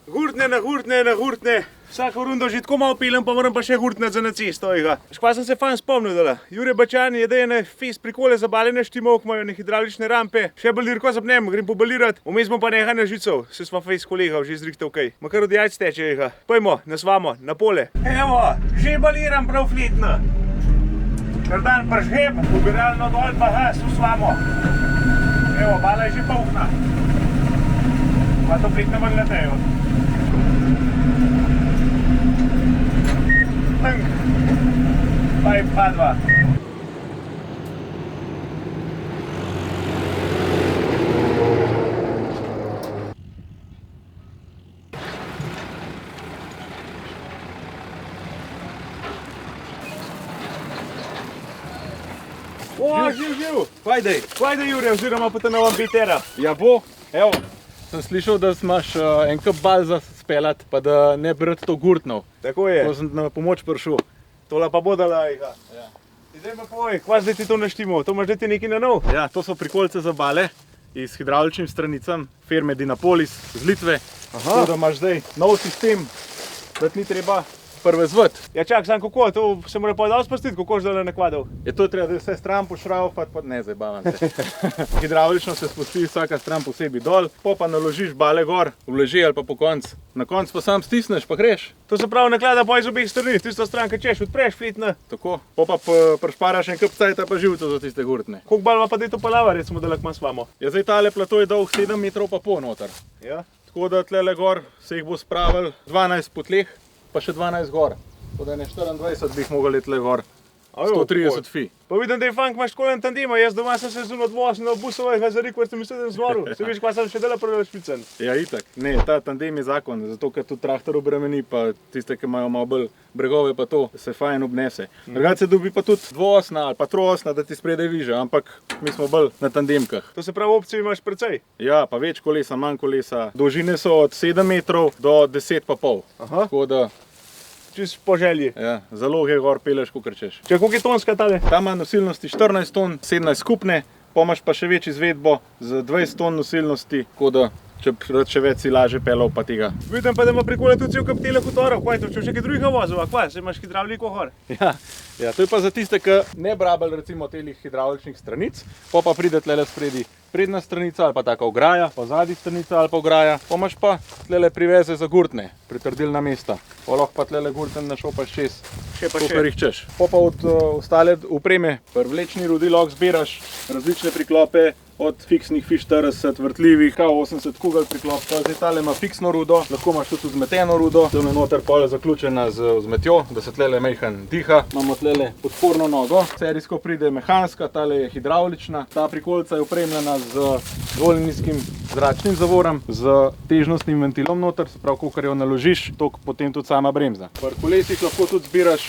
Gurtne. Vsako rundo že tako malo pilem, pa moram pa še gurtnati za na cesto. Škva sem se fajn spomnil, dala. Jure Bačan je dejene fest prikole za baljene štimo, ko imajo ne hidraulične rampe. Še balirko zapnem, grem pobalirat. Vmes bom pa nehaj na žicov, se sva fejs kolegov že zrihtal kaj. Ma kar od jajc teče, Pojmo, nasvamo, na pole. Evo, že baliram prav fletno. Kardan pržgem, pobiralno dol pa gas, usvamo. Evo, bala je že polkna. Pa to fletno ven letejo. Paj padva. O, živ. Kvajde, Jure, oziroma pa ta nova bitera. Ja bo, evo, sem slišal, da imaš en kup bal za spelat, pa da ne bi rad to gurtnal. Tako je. Ko sem na pomoč prišel. Tola pa bo dala, Ja. Zdaj pa povej, kva zdaj ti to naštimo? To imaš zdaj ti nekaj na nov? Ja, to so prikolce za bale iz hidravličnim stranicam firme Dinapolis z Litve. Tako da imaš zdaj nov sistem, da ti ni treba prve zvati. Ja čak, sam kako, to se mora pa dal spustiti, kako zdaj nakladal? Je to treba, da vse stran pošraufati, pa ne zabavam se. Hidravlično se spusti vsaka stran posebej dol, pa naložiš bale gor, vleži ali pa po koncu. Na koncu pa sam stisneš, pa greš. To se pravi naklada pa iz obeh strani, tista stran, ki češ, odpreš fletno. Tako, pa prešparaš en kup cajta pa živcev za tiste gurtne. Koliko balva pa dej to palava, recimo, da lahko svamo? Ja, zdaj tale plato je dolg 7 metrov pa pol noter. Ja. Tako da tlele gor se jih bo spravil 12 po tleh, pa še 12 gor. Tako da ne 24 bi jih mogli tle gor. 130 fi. Pa vidim, da je fajn, ko imaš tako en tandema, jaz doma sem se zunaj odvozil na busovega za rekel, sem mislil, da sem zvoril. Se veš, kva sem še dela prve špicen. Ja, itak. Ne, ta tandem je zakon, zato ker tudi traktor obremeni, pa tiste, ki imajo malo bolj bregove, pa to se fajn obnese. Drugače se dobi pa tudi dvoosna ali pa troosna, da ti spredaj viže, ampak mi smo bolj na tandemkah. To se pravi, opcij imaš precej. Ja, pa več kolesa, manj kolesa. Dolžine so od 7 metrov do 10 pa pol. Tako da čist po želji. Ja, zaloge gor peleš, ko krčeš. Če koliko je tonska tale? Ta ima nosilnosti 14 ton, 17 skupne, pa imaš pa še več izvedbo z 20 ton nosilnosti, tako da če več si laže pelov pa tega. Vidim pa, da ima prikole tudi cel kup tele hutorov, kaj je to, če še kaj drugega vozil, a kva, se imaš hidravliko gor? Ja, to je pa za tiste, ki ne brabel recimo telih hidravličnih stranic, pa pride tlele spredi prednja stranica ali pa taka ograja, pa zadnja stranica ali pa ograja, pa imaš pa tlele priveze za gurtne, pritrdilna mesta. Pa lahko pa tlele gurtne našopaš čez, kakor jih češ. Pa od ostale opreme, vlečni rudi lahko zbiraš različne priklope, od fiksnih FI 40, vrtljivih, K80 kugel priklop, pa zdaj tale ima fiksno rudo, lahko imaš tudi vzmeteno rudo, tam je noter pol zaključena z vzmetjo, da se tlele majhen diha. Imamo tlele podporno nogo, serijsko pride mehanska, tale je hidravlična, ta prikolica je opremljena z dvolinijskim zračnim zavorom, z težnostnim ventilom noter, se pravi, kolikor jo naložiš, toliko potem tudi sama bremza. Pri kolesih lahko tudi zbiraš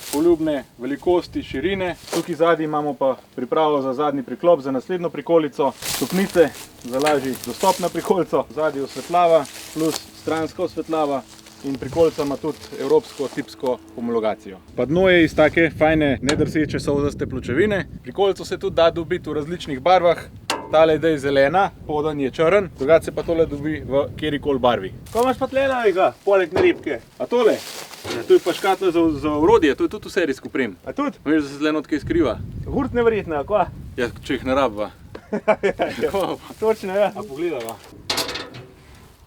poljubne velikosti, širine. Tukaj zadnji imamo pa pripravo za zadnji priklop, za naslednjo prikolico, stopnice za lažji dostop na prikolico, zadnji osvetljava plus stranska osvetljava in prikolica ima tudi evropsko tipsko homologacijo. Pa dno je iz take fajne nedrseče solzaste pločevine. Prikolico se tudi da dobiti v različnih barvah. Tale je zelena, podan je črn, drugače se pa tole dobi v kjerikoli barvi. Ko imaš pa tlele, poleg naribke? A tole? Ja, to je pa škatla za orodje, to je tudi v serijsko oprem. A tudi? Veš, da se tle not kaj skriva. Gurtne verjetno, kva? Ja, če jih ne rabva. Točno, ja. A pogledava.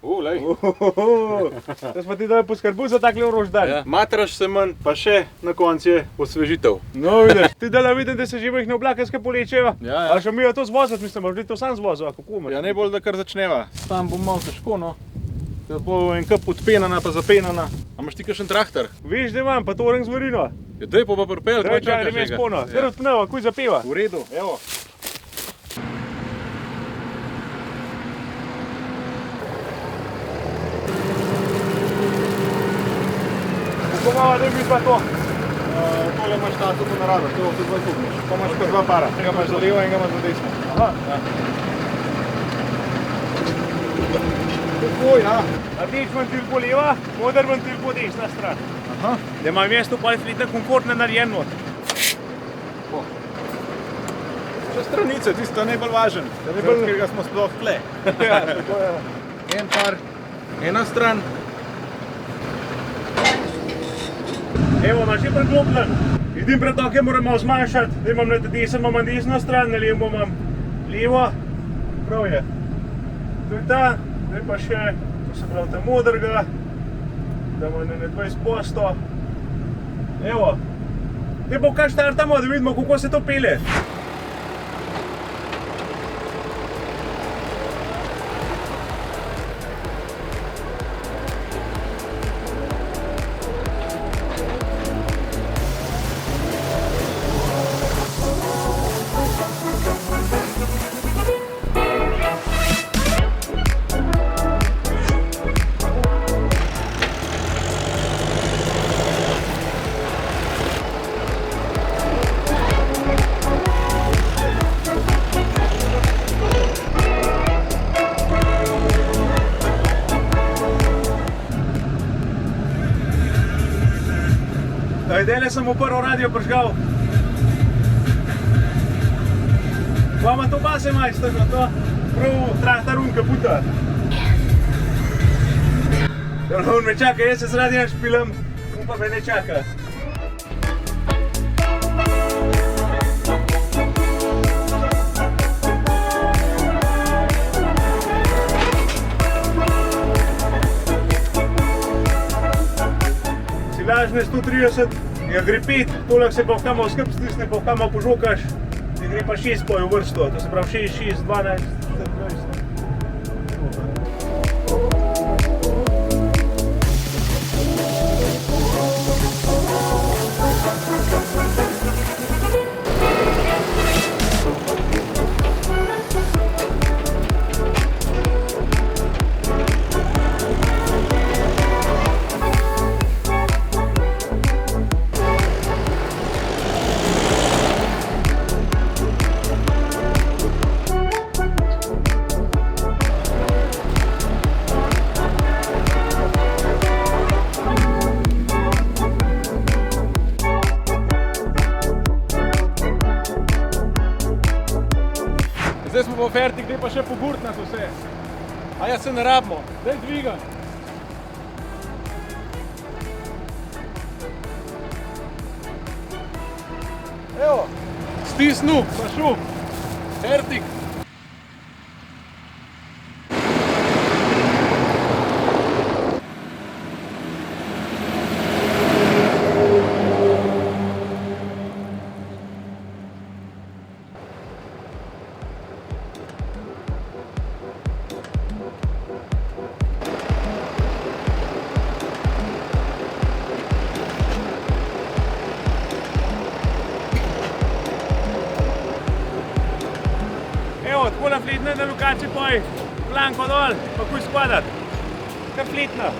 Lej. Da smo ti dali poskrbel za takle oroždaj. Ja. Matraš se manj, pa še na koncu je osvežitev. No, vidiš. Ti dala vidim, da se že jih ne oblakarske polečeva. Ja. Ali še mi jo to zvozati, mislim, ali to sam zvozil, a kako imaš? Ja, najbolj da kar začneva. Tam bom malo težko, no. Da bo en kup odpenana pa zapenana. A imaš ti kakšen traktor? Veš, da imam, pa to orang zvorino. Ja, daj pa pripel, kaj čakaš njega. Daj, spono. Zdaj odpneva, kuj zapeva. V redu, evo. Kako malo, da bi pa to? Tole imaš tato po narado, to je 2 kubnič. Pa imaš pa 2 para. Enega imaš za levo, enega imaš za desno. Aha. Ja. Tako, ja. Rdeč ventil po leva, moder ventil po desna stran. Aha. Da ima mesto pa fletna komfortna narejen not. Še stranice, tisto najbolj važen. Ker ga smo sploh tle. Ja, tako je. En par ena stran. Evo, ima že preglobljen. Vidim pretoke moramo zmanjšati, da imam na desno, imam desno stran, na levo imam levo. Prav je. To je ta, zdaj pa še, to se pravi ta modrega, da imamo na 20%. Evo, zdaj bo kar štartamo, da vidimo, kako se to pelje. Zdajle sem v prvo radio prižgal. Vama to base majster, to prav traktor kaputa. On me čaka, jaz se z radijem špilam, on pa me ne čaka. Silažne 130, ja gre 5, tolek se pa v kamo skup stisne, pa v kamo požokaš, ja gre pa 6 poje v vrsto, to se pravi 6, 6, 12, 24. Zdaj smo pa fertik, zdaj pa še pogurtnat vse. A ja se ne rabimo, zdaj dvigam. Evo, stisnil, pa šel, fertik. Evo, tako na fletna na lokaciji poj, planko dol, pa kuj spadat. Kar fletna.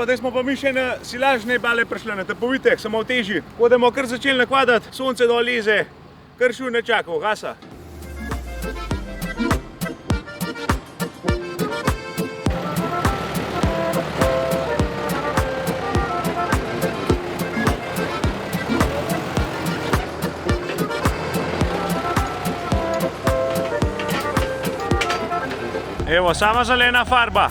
Evo, zdaj smo pa mi še na silažne bale prišli, na Tepovitek, samo v teži. Tako da bomo kar začeli nakladati, sonce dol leze, kar šul ne čaka, gasa. Evo, sama zelena farba.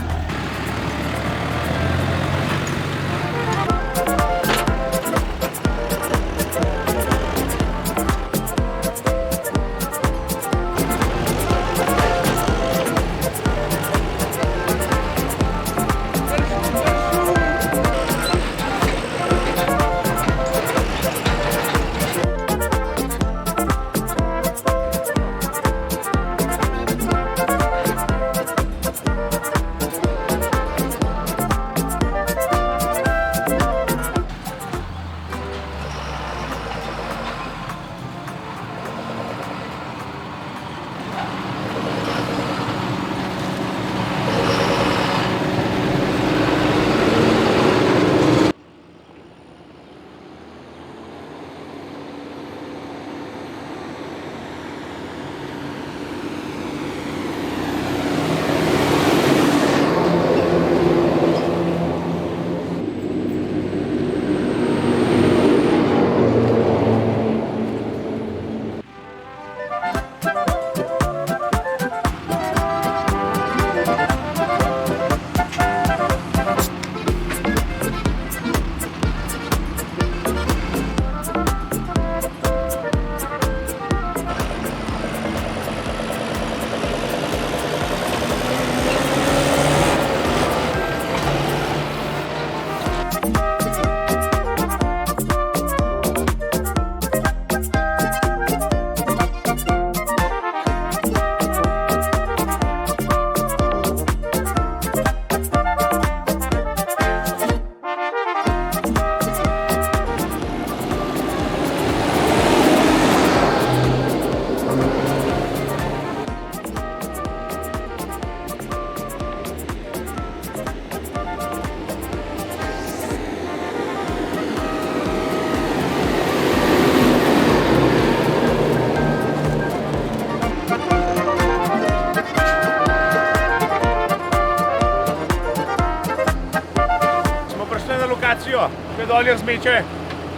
Še dol je zmeče,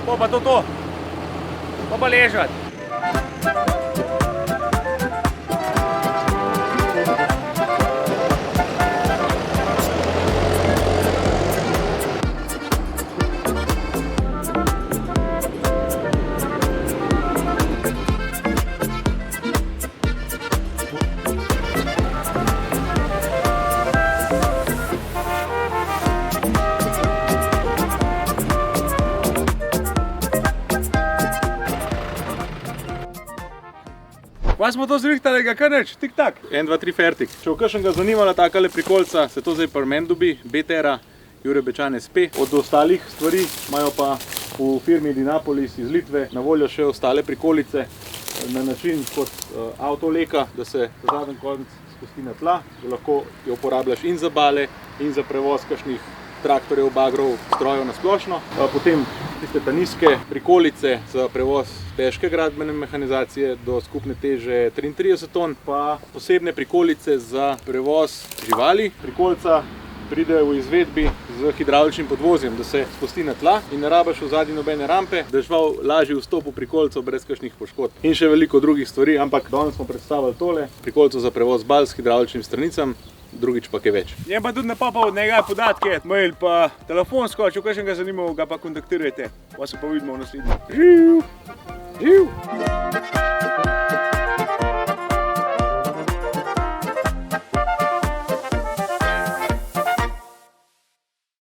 pa to, pa ležati. Pa smo to zrihtali, kar neč, tik-tak. 1, 2, 3, fertik. Če v kakšnega zanimala takale prikolca, se to zdaj pri meni dobi, BTR, Jure Bečan SP. Od ostalih stvari imajo pa v firmi Dinapolis iz Litve na voljo še ostale prikolice na način kot avtoleka, da se zadnji konec spusti na tla, da lahko jo uporabljaš in za bale, in za prevoz kakšnih traktorjev, bagrov, strojev na splošno. Potem tiste ta nizke prikolice za prevoz težke gradbene mehanizacije do skupne teže 33 ton, pa posebne prikolice za prevoz živali. Prikolica pride v izvedbi z hidravličnim podvozjem, da se spusti na tla in ne rabiš v zadnji nobene rampe, da žival lažje vstopi v prikolico brez kakšnih poškodb. In še veliko drugih stvari, ampak danes smo predstavili tole, prikolico za prevoz bal s hidravličnim stranicam, drugič pa kaj več. Je pa tudi napapal od njega podatke, mail pa telefonsko, če kakšnega zanimivo, ga pa kontaktirajte. Pa se pa vidimo v naslednjem. Živ! Živ!